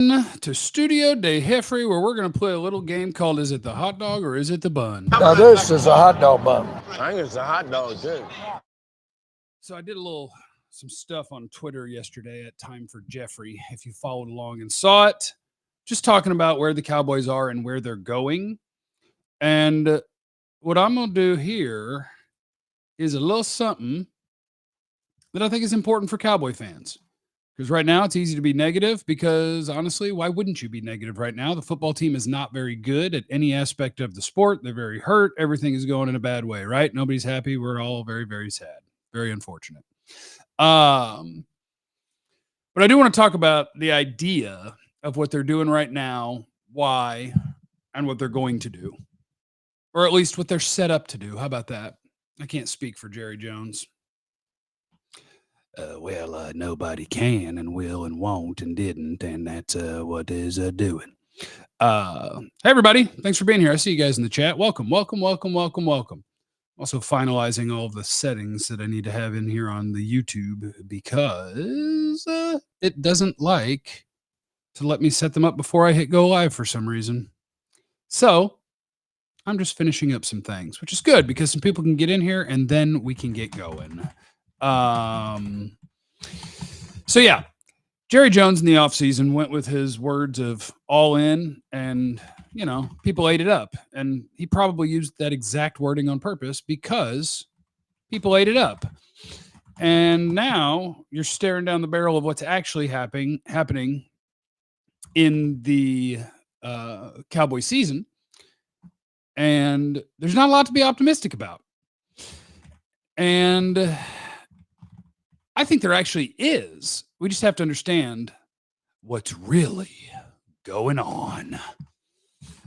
To Studio de Jeffrey, where we're going to play a little game called Is It the Hot Dog or Is It the Bun? Now this is a hot dog bun. I think it's a hot dog, too. So I did some stuff on Twitter yesterday at Time for Jeffrey, if you followed along and saw it, just talking about where the Cowboys are and where they're going. And what I'm going to do here is a little something that I think is important for Cowboy fans. Because right now it's easy to be negative because, honestly, why wouldn't you be negative right now? The football team is not very good at any aspect of the sport. They're very hurt. Everything is going in a bad way, right? Nobody's happy. We're all very, very sad. Very unfortunate. But I do want to talk about the idea of what they're doing right now, why, and what they're going to do. Or at least what they're set up to do. How about that? I can't speak for Jerry Jones. Nobody can and will and won't and didn't, and that's what is doing. Hey, everybody. Thanks for being here. I see you guys in the chat. Welcome. Also finalizing all of the settings that I need to have in here on the YouTube because it doesn't like to let me set them up before I hit go live for some reason. So I'm just finishing up some things, which is good because some people can get in here and then we can get going. So yeah, Jerry Jones in the offseason went with his words of all in and, people ate it up. And he probably used that exact wording on purpose because people ate it up. And now you're staring down the barrel of what's actually happening in the Cowboy season. And there's not a lot to be optimistic about. And I think there actually is. We just have to understand what's really going on.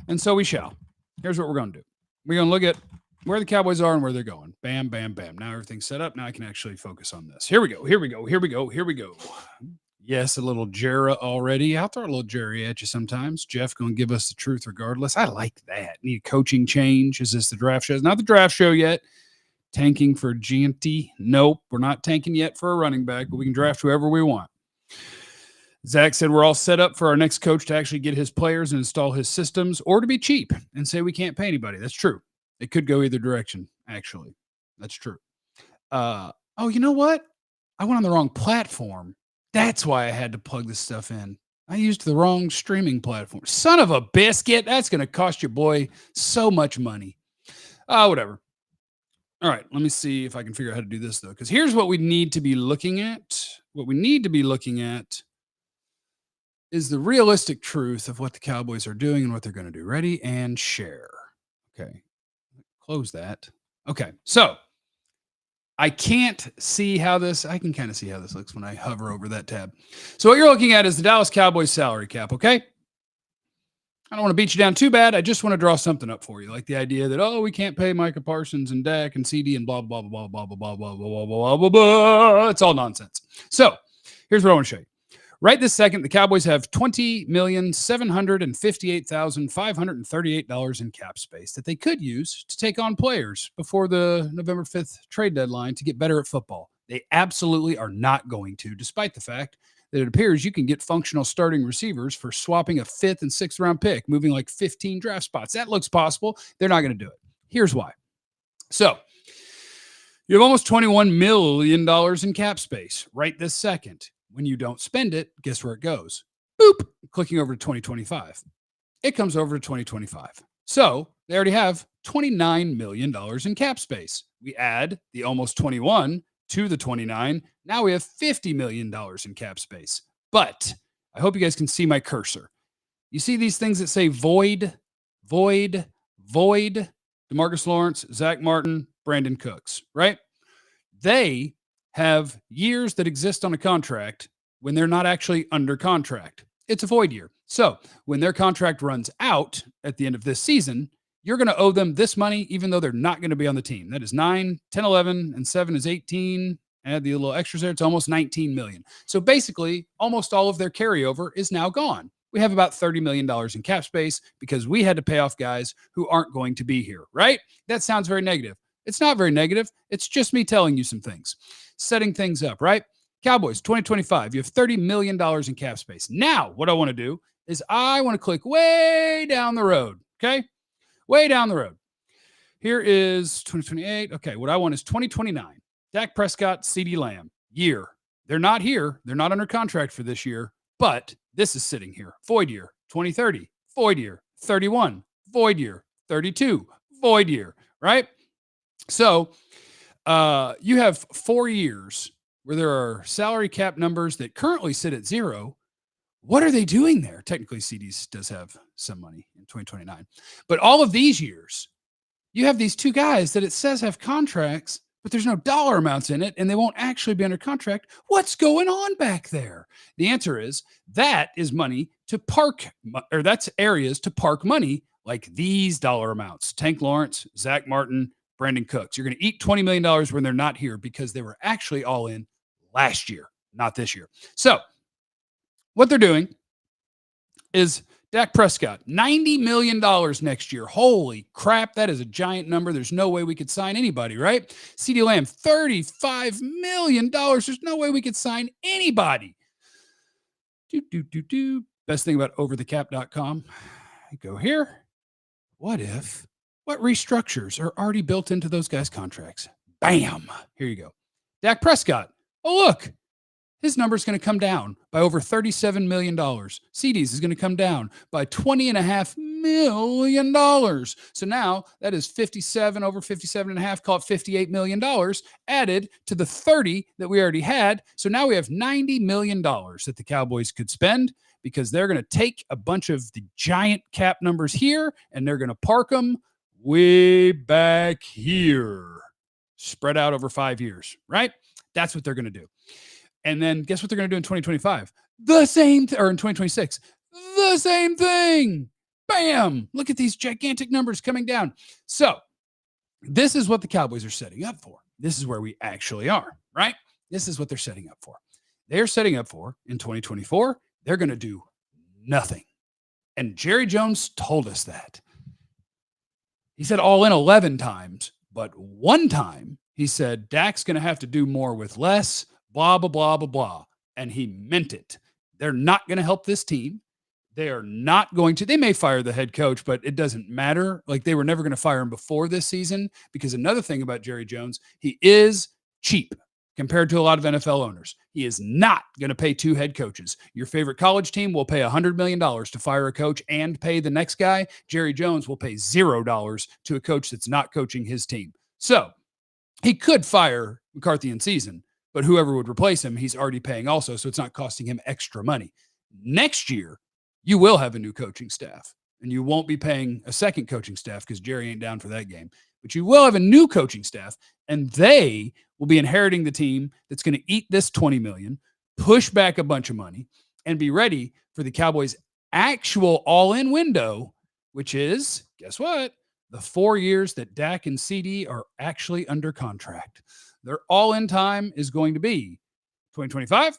And so we shall. Here's what we're going to do. We're going to look at where the Cowboys are and where they're going. Bam, bam, bam. Now everything's set up. Now I can actually focus on this. Here we go. Yes, a little Jera already. I'll throw a little Jerry at you sometimes. Jeff going to give us the truth regardless. I like that. Need a coaching change. Is this the draft show? It's not the draft show yet. Tanking for Gianti? Nope, we're not tanking yet for a running back, but we can draft whoever we want. Zach said we're all set up for our next coach to actually get his players and install his systems or to be cheap and say we can't pay anybody. That's true. It could go either direction, actually. That's true. You know what? I went on the wrong platform. That's why I had to plug this stuff in. I used the wrong streaming platform. Son of a biscuit. That's going to cost your boy so much money. Whatever. All right, let me see if I can figure out how to do this, though, because here's what we need to be looking at. What we need to be looking at is the realistic truth of what the Cowboys are doing and what they're going to do. Ready and share. Okay, close that. Okay, so I can't see how this, I can kind of see how this looks when I hover over that tab. So what you're looking at is the Dallas Cowboys salary cap, okay? I don't want to beat you down too bad. I just want to draw something up for you, like the idea that, we can't pay Micah Parsons and Dak and CeeDee and blah, blah, blah, blah, blah, blah, blah, blah, blah, blah, blah, blah. It's all nonsense. So here's what I want to show you. Right this second, the Cowboys have $20,758,538 in cap space that they could use to take on players before the November 5th trade deadline to get better at football. They absolutely are not going to, despite the fact that it appears you can get functional starting receivers for swapping a 5th and 6th round pick, moving like 15 draft spots. That looks possible. They're not going to do it. Here's why. So you have almost $21 million in cap space right this second. When you don't spend it, guess where it goes? Boop, clicking over to 2025. It comes over to 2025. So they already have $29 million in cap space. We add the almost 21 to the 29. Now we have $50 million in cap space. But I hope you guys can see my cursor. You see these things that say void, void, void? DeMarcus Lawrence, Zach Martin, Brandon Cooks, right? They have years that exist on a contract when they're not actually under contract. It's a void year. So when their contract runs out at the end of this season, you're going to owe them this money, even though they're not going to be on the team. That is 9, 10, 11, and 7 is 18. Add the little extras there. It's almost 19 million. So basically, almost all of their carryover is now gone. We have about $30 million in cap space because we had to pay off guys who aren't going to be here, right? That sounds very negative. It's not very negative. It's just me telling you some things, setting things up, right? Cowboys, 2025, you have $30 million in cap space. Now, what I want to do is I want to click way down the road, okay? Way down the road. Here is 2028. Okay, what I want is 2029. Dak Prescott, CeeDee Lamb, year. They're not here. They're not under contract for this year, but this is sitting here. Void year, 2030. Void year, 31. Void year, 32. Void year, right? So you have 4 years where there are salary cap numbers that currently sit at 0. What are they doing there? Technically, CeeDee does have some money in 2029. But all of these years, you have these 2 guys that it says have contracts, but there's no dollar amounts in it, and they won't actually be under contract. What's going on back there? The answer is that is money to park, or that's areas to park money like these dollar amounts. Tank Lawrence, Zach Martin, Brandon Cooks. You're going to eat $20 million when they're not here because they were actually all in last year, not this year. So what they're doing is Dak Prescott, $90 million next year. Holy crap, that is a giant number. There's no way we could sign anybody, right? CeeDee Lamb, $35 million. There's no way we could sign anybody. Best thing about overthecap.com. Go here. What restructures are already built into those guys' contracts? Bam. Here you go. Dak Prescott. Oh, look. His number is going to come down by over $37 million. CeeDee's is going to come down by $20.5 million. So now that is 57 over 57.5, call it $58 million added to the 30 that we already had. So now we have $90 million that the Cowboys could spend because they're going to take a bunch of the giant cap numbers here and they're going to park them way back here, spread out over 5 years, right? That's what they're going to do. And then guess what they're going to do in 2025? The same, or in 2026, the same thing. Bam! Look at these gigantic numbers coming down. So this is what the Cowboys are setting up for. This is where we actually are, right? This is what they're setting up for. They're setting up for in 2024, they're going to do nothing. And Jerry Jones told us that. He said all in 11 times, but one time he said Dak's going to have to do more with less. Blah, blah, blah, blah, blah. And he meant it. They're not going to help this team. They are not going to. They may fire the head coach, but it doesn't matter. Like they were never going to fire him before this season because another thing about Jerry Jones, he is cheap compared to a lot of NFL owners. He is not going to pay 2 head coaches. Your favorite college team will pay $100 million to fire a coach and pay the next guy. Jerry Jones will pay $0 to a coach that's not coaching his team. So he could fire McCarthy in season, but whoever would replace him, he's already paying also, so it's not costing him extra money. Next year, you will have a new coaching staff, and you won't be paying a second coaching staff because Jerry ain't down for that game. But you will have a new coaching staff, and they will be inheriting the team that's going to eat this $20 million, push back a bunch of money, and be ready for the Cowboys' actual all-in window, which is, guess what? The 4 years that Dak and CeeDee are actually under contract. Their all-in time is going to be 2025,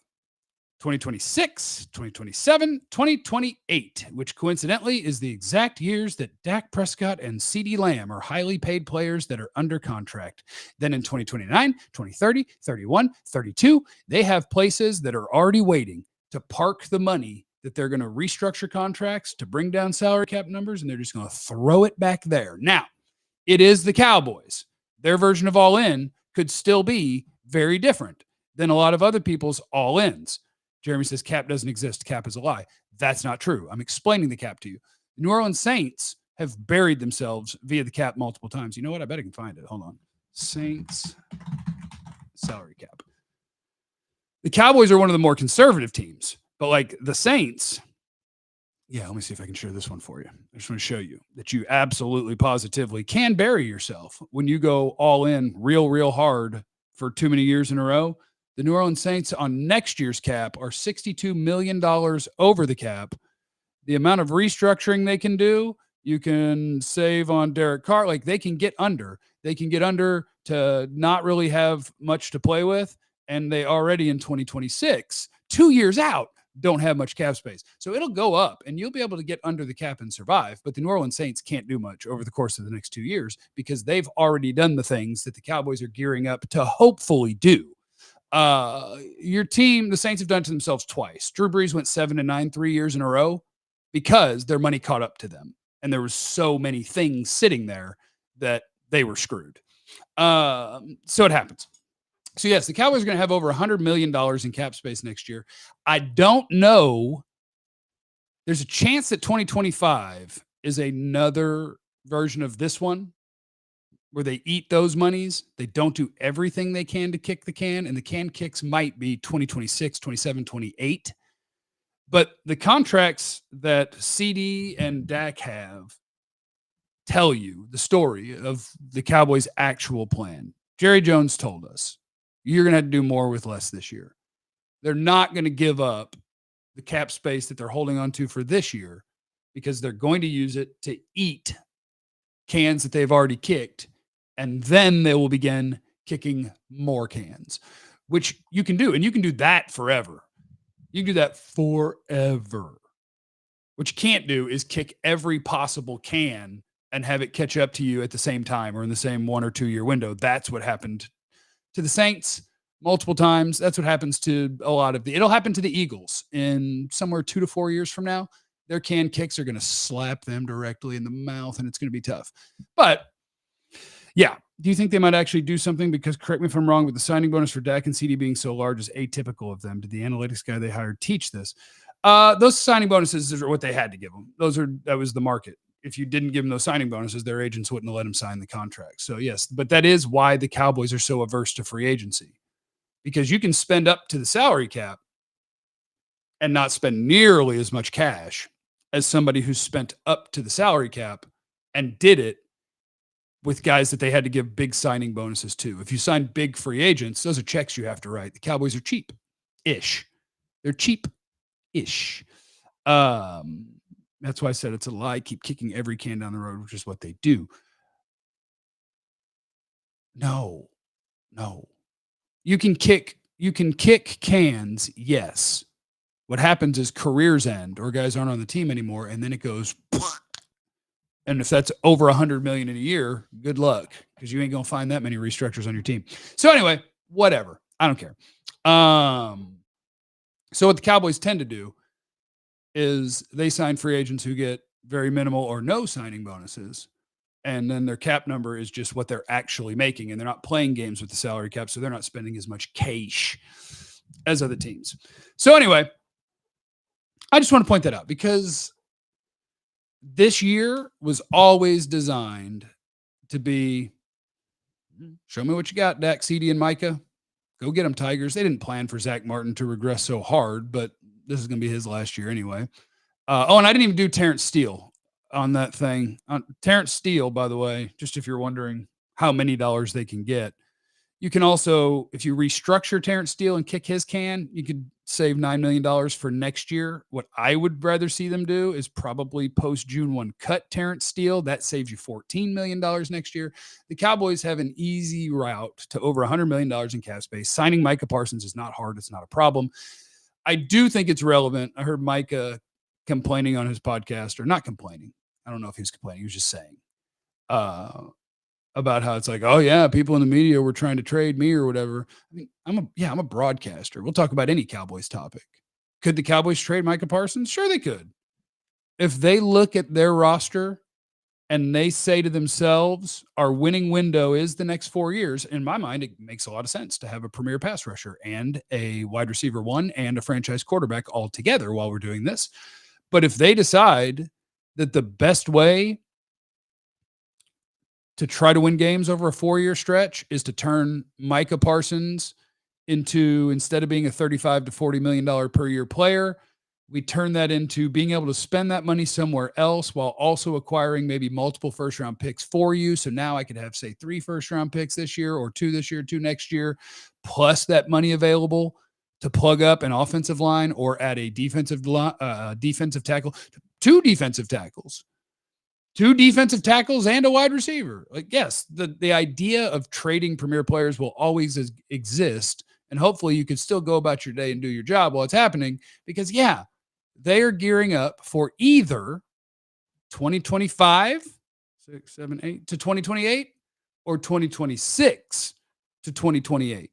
2026, 2027, 2028, which coincidentally is the exact years that Dak Prescott and CeeDee Lamb are highly paid players that are under contract. Then in 2029, 2030, 31, 32, they have places that are already waiting to park the money that they're going to restructure contracts to bring down salary cap numbers, and they're just going to throw it back there. Now, it is the Cowboys. Their version of all-in could still be very different than a lot of other people's all-ins. Jeremy says cap doesn't exist. Cap is a lie. That's not true. I'm explaining the cap to you. The New Orleans Saints have buried themselves via the cap multiple times. You know what? I bet I can find it. Hold on. Saints salary cap. The Cowboys are one of the more conservative teams, but like the Saints, yeah, let me see if I can share this one for you. I just want to show you that you absolutely positively can bury yourself when you go all in real hard for too many years in a row. The New Orleans Saints on next year's cap are $62 million over the cap. The amount of restructuring they can do, you can save on Derek Carr. Like they can get under. They can get under to not really have much to play with. And they already in 2026, 2 years out, don't have much cap space. So it'll go up and you'll be able to get under the cap and survive. But the New Orleans Saints can't do much over the course of the next 2 years because they've already done the things that the Cowboys are gearing up to hopefully do. Your team, the Saints have done it to themselves twice. Drew Brees went 7-9 3 years in a row because their money caught up to them. And there was so many things sitting there that they were screwed. So it happens. So yes, the Cowboys are going to have over $100 million in cap space next year. I don't know. There's a chance that 2025 is another version of this one where they eat those monies. They don't do everything they can to kick the can, and the can kicks might be 2026, 27, 28. But the contracts that CeeDee and Dak have tell you the story of the Cowboys' actual plan. Jerry Jones told us, you're going to have to do more with less this year. They're not going to give up the cap space that they're holding on to for this year because they're going to use it to eat cans that they've already kicked, and then they will begin kicking more cans, which you can do. And you can do that forever. You can do that forever. What you can't do is kick every possible can and have it catch up to you at the same time or in the same 1 or 2 year window. That's what happened to the Saints multiple times. That's what happens to a lot of it'll happen to the Eagles in somewhere 2 to 4 years from now. Their can kicks are going to slap them directly in the mouth, and it's going to be tough. But yeah, do you think they might actually do something? Because correct me if I'm wrong, with the signing bonus for Dak and CeeDee being so large is atypical of them. Did the analytics guy they hired teach this? Those signing bonuses are what they had to give them. That was the market. If you didn't give them those signing bonuses, their agents wouldn't have let them sign the contract. So yes, but that is why the Cowboys are so averse to free agency, because you can spend up to the salary cap and not spend nearly as much cash as somebody who's spent up to the salary cap and did it with guys that they had to give big signing bonuses to. If you sign big free agents, those are checks you have to write. The Cowboys are cheap-ish. They're cheap-ish. That's why I said it's a lie. Keep kicking every can down the road, which is what they do. No. You can kick cans, yes. What happens is careers end or guys aren't on the team anymore, and then it goes. And if that's over $100 million in a year, good luck, because you ain't gonna find that many restructures on your team. So anyway, whatever. I don't care. So what the Cowboys tend to do is they sign free agents who get very minimal or no signing bonuses, and then their cap number is just what they're actually making, and they're not playing games with the salary cap, so they're not spending as much cash as other teams. So anyway, I just want to point that out because this year was always designed to be, show me what you got, Dak, CeeDee, and Micah. Go get them, Tigers. They didn't plan for Zach Martin to regress so hard, but this is going to be his last year anyway. And I didn't even do Terrence Steele on that thing. Terrence Steele, by the way, just if you're wondering how many dollars they can get, you can also, if you restructure Terrence Steele and kick his can, you could save $9 million for next year. What I would rather see them do is probably post June 1 cut Terrence Steele. That saves you $14 million next year. The Cowboys have an easy route to over $100 million in cap space. Signing Micah Parsons is not hard. It's not a problem. I do think it's relevant. I heard Micah complaining on his podcast, or not complaining. I don't know if he was complaining. He was just saying about how it's like, oh yeah, people in the media were trying to trade me or whatever. I mean, I'm a broadcaster. We'll talk about any Cowboys topic. Could the Cowboys trade Micah Parsons? Sure they could. If they look at their roster and they say to themselves, our winning window is the next 4 years, in my mind, it makes a lot of sense to have a premier pass rusher and a wide receiver 1 and a franchise quarterback all together while we're doing this. But if they decide that the best way to try to win games over a 4-year stretch is to turn Micah Parsons into, instead of being a $35 to $40 million per year player, we turn that into being able to spend that money somewhere else while also acquiring maybe multiple first-round picks for you. So now I could have, say, 3 first-round picks this year, or 2 this year, 2 next year, plus that money available to plug up an offensive line or add a defensive tackle, 2 defensive tackles. 2 defensive tackles and a wide receiver. Like, yes, the idea of trading premier players will always exist. And hopefully you can still go about your day and do your job while it's happening, because yeah, they are gearing up for either 2025, 6, 7, 8 to 2028 or 2026 to 2028.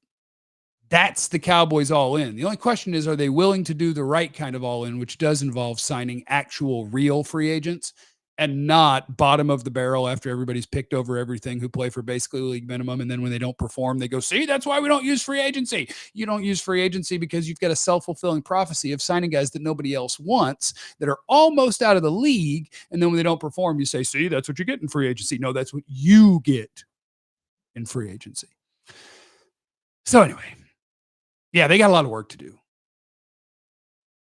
That's the Cowboys all in. The only question is, are they willing to do the right kind of all in, which does involve signing actual real free agents and not bottom of the barrel after everybody's picked over everything who play for basically league minimum. And then when they don't perform, they go, see, that's why we don't use free agency. You don't use free agency because you've got a self-fulfilling prophecy of signing guys that nobody else wants that are almost out of the league. And then when they don't perform, you say, see, that's what you get in free agency. No, that's what you get in free agency. So anyway, yeah, they got a lot of work to do.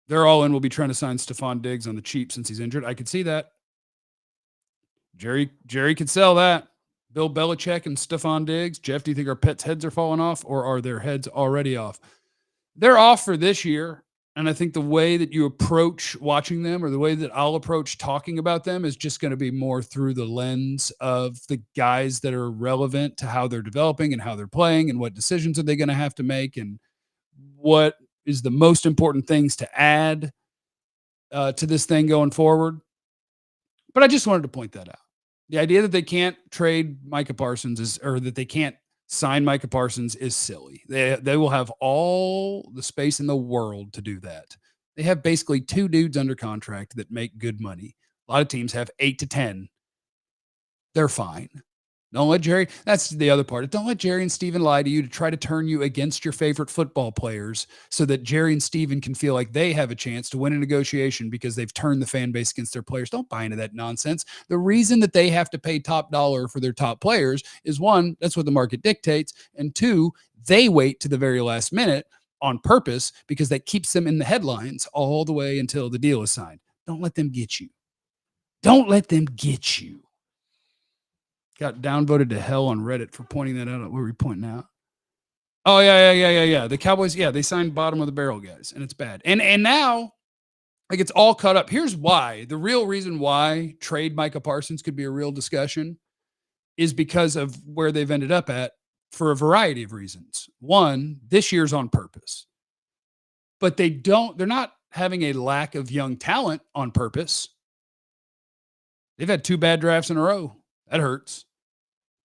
They're all in. We'll be trying to sign Stephon Diggs on the cheap since he's injured. I could see that. Jerry could sell that. Bill Belichick and Stephon Diggs. Jeff, do you think our pets' heads are falling off, or are their heads already off? They're off for this year. And I think the way that you approach watching them, or the way that I'll approach talking about them, is just going to be more through the lens of the guys that are relevant to how they're developing and how they're playing and what decisions are they going to have to make and what is the most important things to add to this thing going forward. But I just wanted to point that out. The idea that they can't trade Micah Parsons or that they can't sign Micah Parsons is silly. They will have all the space in the world to do that. They have basically 2 dudes under contract that make good money. A lot of teams have 8 to 10. They're fine. Don't let Jerry, that's the other part. Don't let Jerry and Steven lie to you to try to turn you against your favorite football players so that Jerry and Steven can feel like they have a chance to win a negotiation because they've turned the fan base against their players. Don't buy into that nonsense. The reason that they have to pay top dollar for their top players is 1, that's what the market dictates. And 2, they wait to the very last minute on purpose because that keeps them in the headlines all the way until the deal is signed. Don't let them get you. Don't let them get you. Got downvoted to hell on Reddit for pointing that out. What were we pointing out? Oh, yeah. The Cowboys, they signed bottom of the barrel guys, and it's bad. And now, like, it's all cut up. Here's why. The real reason why trade Micah Parsons could be a real discussion is because of where they've ended up at for a variety of reasons. 1, this year's on purpose. But they're not having a lack of young talent on purpose. They've had 2 bad drafts in a row. That hurts.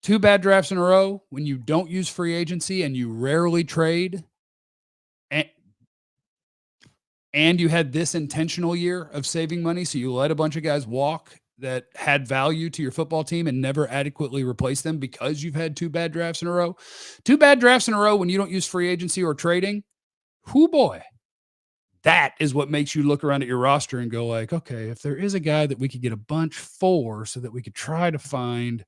2 bad drafts in a row when you don't use free agency and you rarely trade, and you had this intentional year of saving money, so you let a bunch of guys walk that had value to your football team and never adequately replace them because you've had 2 bad drafts in a row. 2 bad drafts in a row when you don't use free agency or trading. Whoo boy. That is what makes you look around at your roster and go like, okay, if there is a guy that we could get a bunch for so that we could try to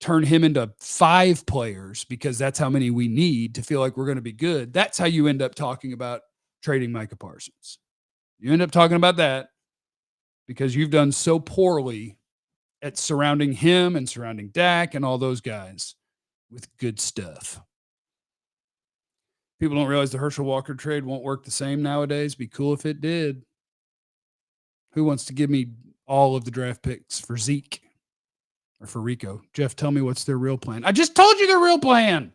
turn him into 5 players because that's how many we need to feel like we're going to be good. That's how you end up talking about trading Micah Parsons. You end up talking about that because you've done so poorly at surrounding him and surrounding Dak and all those guys with good stuff. People don't realize the Herschel Walker trade won't work the same nowadays. Be cool if it did. Who wants to give me all of the draft picks for Zeke or for Rico? Jeff, tell me what's their real plan. I just told you their real plan.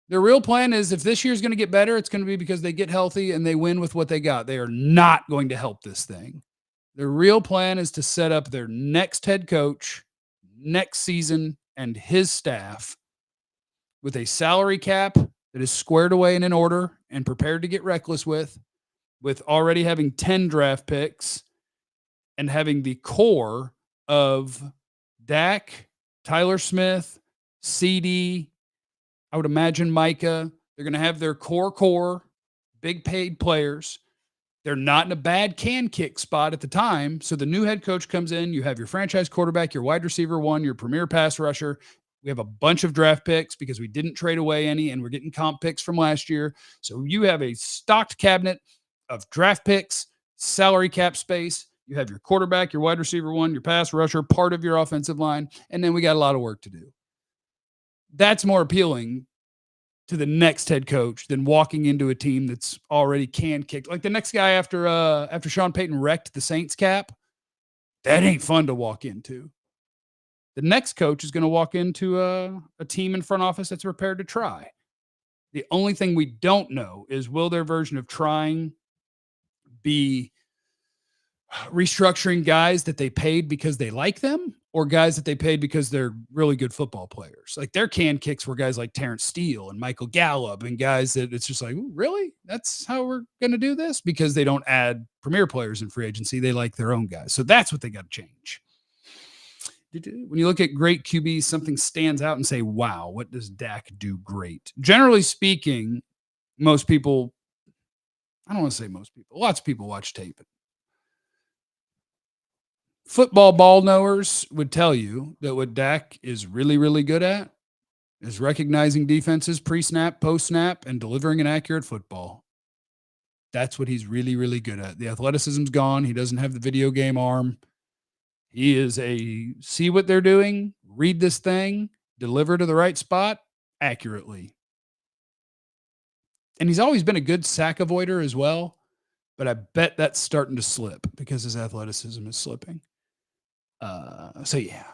Their real plan is if this year's going to get better, it's going to be because they get healthy and they win with what they got. They are not going to help this thing. Their real plan is to set up their next head coach next season and his staff with a salary cap that is squared away and in order and prepared to get reckless with already having 10 draft picks and having the core of Dak, Tyler Smith, CeeDee, I would imagine Micah. They're going to have their core, big paid players. They're not in a bad can kick spot at the time. So the new head coach comes in, you have your franchise quarterback, your wide receiver 1, your premier pass rusher. We have a bunch of draft picks because we didn't trade away any, and we're getting comp picks from last year. So you have a stocked cabinet of draft picks, salary cap space. You have your quarterback, your wide receiver 1, your pass rusher, part of your offensive line, and then we got a lot of work to do. That's more appealing to the next head coach than walking into a team that's already can kicked. Like the next guy after Sean Payton wrecked the Saints cap, that ain't fun to walk into. The next coach is going to walk into a team in front office that's prepared to try. The only thing we don't know is will their version of trying be restructuring guys that they paid because they like them, or guys that they paid because they're really good football players. Like their can kicks were guys like Terrence Steele and Michael Gallup and guys that it's just like, really? That's how we're going to do this? Because they don't add premier players in free agency. They like their own guys. So that's what they got to change. When you look at great QBs, something stands out and say, wow, what does Dak do great? Generally speaking, most people, I don't want to say most people, lots of people watch tape. Football ball knowers would tell you that what Dak is really, really good at is recognizing defenses pre-snap, post-snap, and delivering an accurate football. That's what he's really, really good at. The athleticism's gone. He doesn't have the video game arm. He is see what they're doing, read this thing, deliver to the right spot accurately. And he's always been a good sack avoider as well, but I bet that's starting to slip because his athleticism is slipping. So yeah.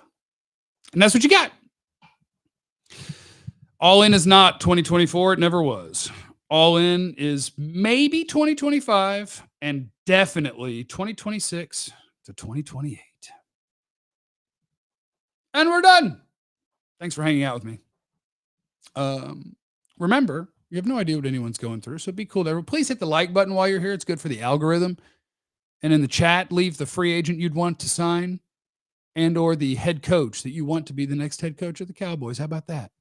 And that's what you got. All in is not 2024. It never was. All in is maybe 2025 and definitely 2026 to 2028. And we're done. Thanks for hanging out with me. Remember, you have no idea what anyone's going through, so be cool to please hit the like button while you're here. It's good for the algorithm. And in the chat, leave the free agent you'd want to sign and or the head coach that you want to be the next head coach of the Cowboys. How about that?